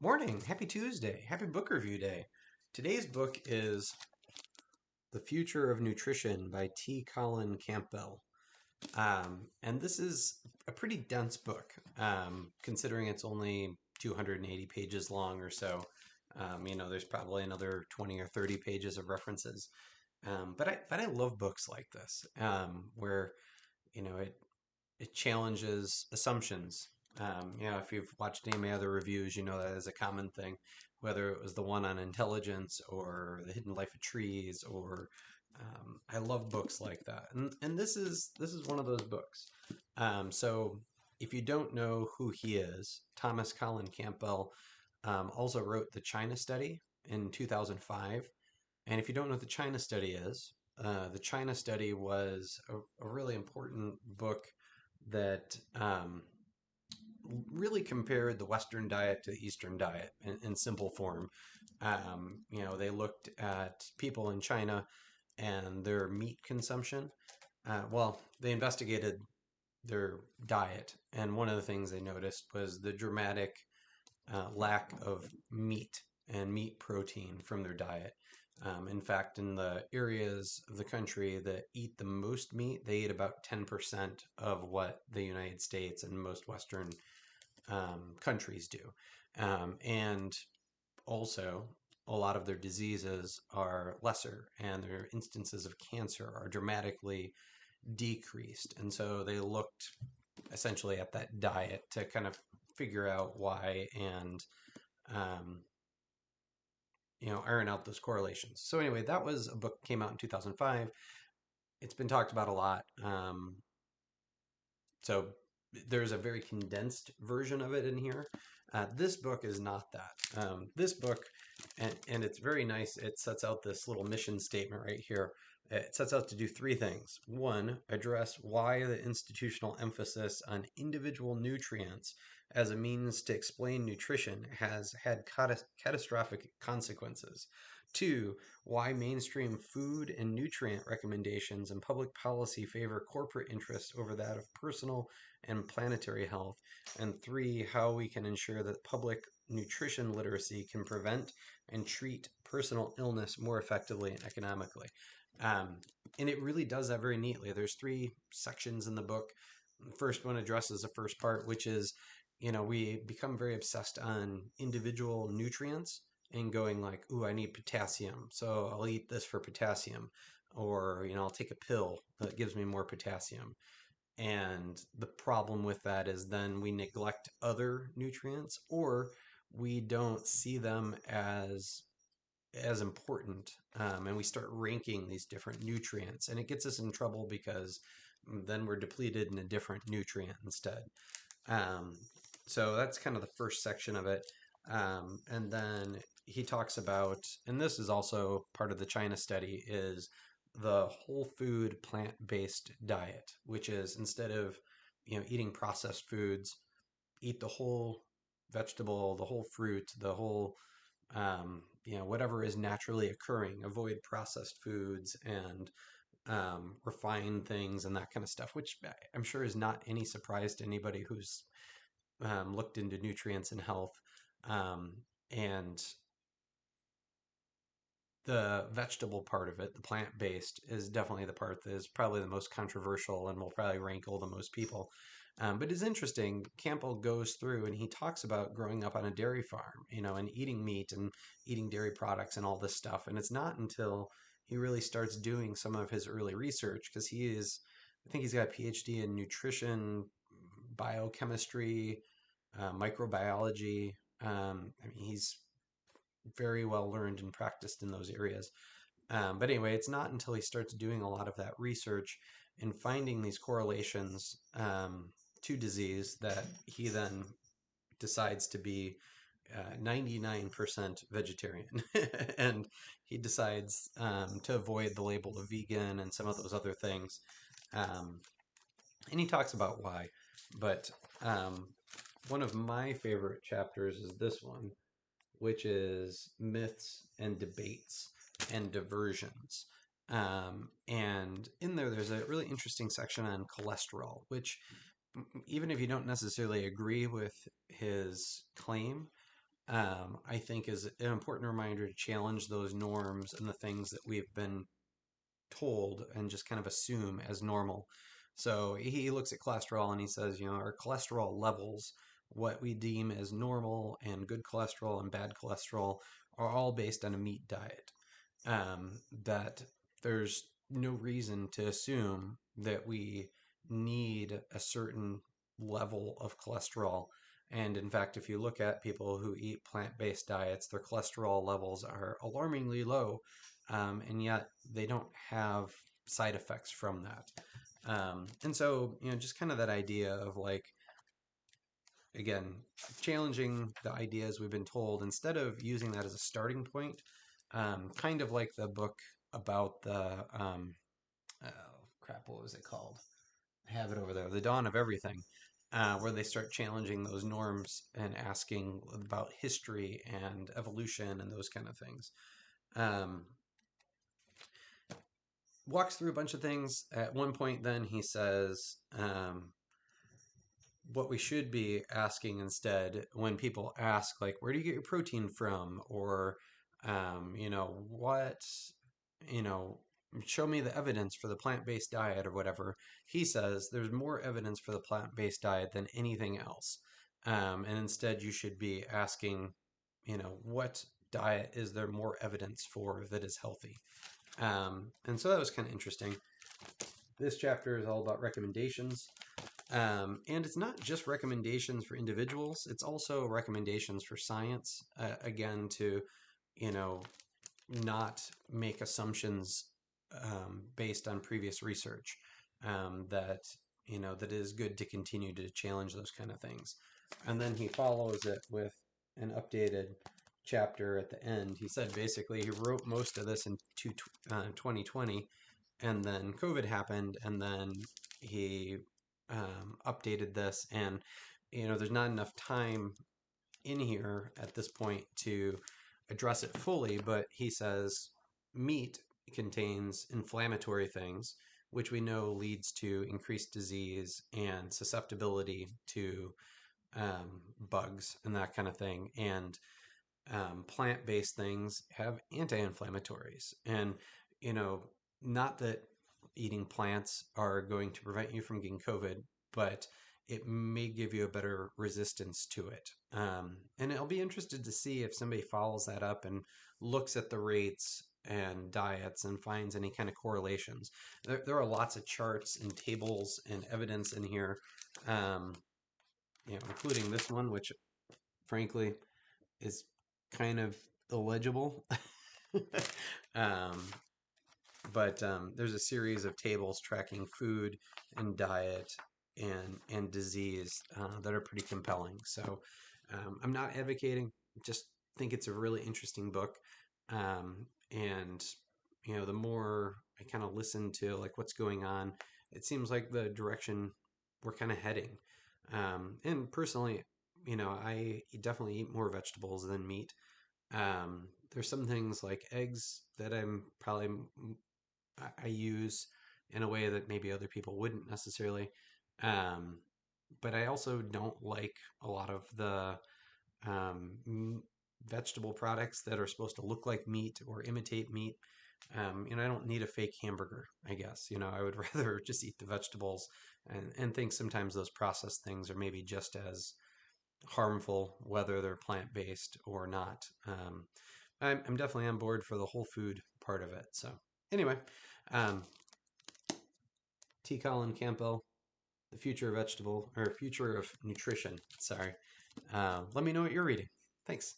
Morning, happy Tuesday, happy book review day. Today's book is The Future of Nutrition by Colin Campbell. And this is a pretty dense book, considering it's only 280 pages long or so. There's probably another 20 or 30 pages of references. But I love books like this, where it challenges assumptions. If you've watched any of my other reviews, you know that is a common thing, whether it was the one on intelligence or the hidden life of trees, or I love books like that, and this is one of those books. So if you don't know who he is, Thomas Colin Campbell also wrote the China Study in 2005. And if you don't know what the China Study is, the China Study was a really important book that really compared the Western diet to the Eastern diet in simple form. They looked at people in China and their meat consumption. They investigated their diet, and one of the things they noticed was the dramatic lack of meat and meat protein from their diet. In fact, in the areas of the country that eat the most meat, they eat about 10% of what the United States and most Western countries do. And also, a lot of their diseases are lesser, and their instances of cancer are dramatically decreased. And so they looked essentially at that diet to kind of figure out why and um, iron out those correlations. So anyway, that was a book came out in 2005. It's been talked about a lot. So there's a very condensed version of it in here. This book is not that. This book, and it's very nice, it sets out this little mission statement right here. It sets out to do three things. One, address why the institutional emphasis on individual nutrients as a means to explain nutrition has had catastrophic consequences. Two, why mainstream food and nutrient recommendations and public policy favor corporate interests over that of personal and planetary health. And three, how we can ensure that public nutrition literacy can prevent and treat personal illness more effectively and economically. And it really does that very neatly. There's three sections in the book. The first one addresses the first part, which is, we become very obsessed on individual nutrients and going like, ooh, I need potassium, so I'll eat this for potassium. Or, I'll take a pill that gives me more potassium. And the problem with that is then we neglect other nutrients, or we don't see them as important, and we start ranking these different nutrients, and it gets us in trouble because then we're depleted in a different nutrient instead. So that's kind of the first section of it. And then he talks about, and this is also part of the China study, is the whole food plant-based diet, which is instead of eating processed foods, eat the whole vegetable, the whole fruit, the whole whatever is naturally occurring. Avoid processed foods and refined things and that kind of stuff, which I'm sure is not any surprise to anybody who's looked into nutrients and health. And the vegetable part of it, the plant-based, is definitely the part that is probably the most controversial and will probably rankle the most people. But it's interesting. Campbell goes through and he talks about growing up on a dairy farm, and eating meat and eating dairy products and all this stuff. And it's not until he really starts doing some of his early research, because I think he's got a PhD in nutrition, biochemistry, microbiology. He's very well learned and practiced in those areas. But anyway, it's not until he starts doing a lot of that research and finding these correlations to disease that he then decides to be 99% vegetarian. And he decides to avoid the label of vegan and some of those other things. And he talks about why. But one of my favorite chapters is this one, which is myths and debates and diversions. And in there's a really interesting section on cholesterol, which even if you don't necessarily agree with his claim, I think is an important reminder to challenge those norms and the things that we've been told and just kind of assume as normal. So he looks at cholesterol and he says, our cholesterol levels, what we deem as normal and good cholesterol and bad cholesterol, are all based on a meat diet. That there's no reason to assume that we need a certain level of cholesterol. And in fact, if you look at people who eat plant-based diets, their cholesterol levels are alarmingly low, and yet they don't have side effects from that. And so, just kind of that idea of like, again, challenging the ideas we've been told instead of using that as a starting point, kind of like the book about the, oh crap, what was it called? I have it over there, The Dawn of Everything, where they start challenging those norms and asking about history and evolution and those kind of things. Um, Walks through a bunch of things. At one point, then he says, what we should be asking instead when people ask, like, where do you get your protein from? Or, what, you know, show me the evidence for the plant-based diet or whatever. He says there's more evidence for the plant-based diet than anything else. And instead, you should be asking, what diet is there more evidence for that is healthy? And so that was kind of interesting. This chapter is all about recommendations. And it's not just recommendations for individuals, it's also recommendations for science, again, to, you know, not make assumptions based on previous research. That, that it is good to continue to challenge those kind of things. And then he follows it with an updated chapter at the end. He said basically he wrote most of this in 2020, and then COVID happened, and then he updated this, and there's not enough time in here at this point to address it fully, but he says meat contains inflammatory things, which we know leads to increased disease and susceptibility to bugs and that kind of thing. And plant-based things have anti-inflammatories. And, you know, not that eating plants are going to prevent you from getting COVID, but it may give you a better resistance to it. And I'll be interested to see if somebody follows that up and looks at the rates and diets and finds any kind of correlations. There are lots of charts and tables and evidence in here, um, including this one, which frankly is kind of illegible. um, but there's a series of tables tracking food and diet and disease that are pretty compelling. So I'm not advocating, just think it's a really interesting book. And the more I kind of listen to like what's going on, it seems like the direction we're kind of heading. And personally, I definitely eat more vegetables than meat. There's some things like eggs that I use in a way that maybe other people wouldn't necessarily. Um, but I also don't like a lot of the vegetable products that are supposed to look like meat or imitate meat. I don't need a fake hamburger, I guess. I would rather just eat the vegetables and think sometimes those processed things are maybe just as harmful, whether they're plant-based or not. I'm definitely on board for the whole food part of it. So anyway, um, T. Colin Campbell, The Future of Vegetable, or Future of Nutrition. Sorry. Let me know what you're reading. Thanks.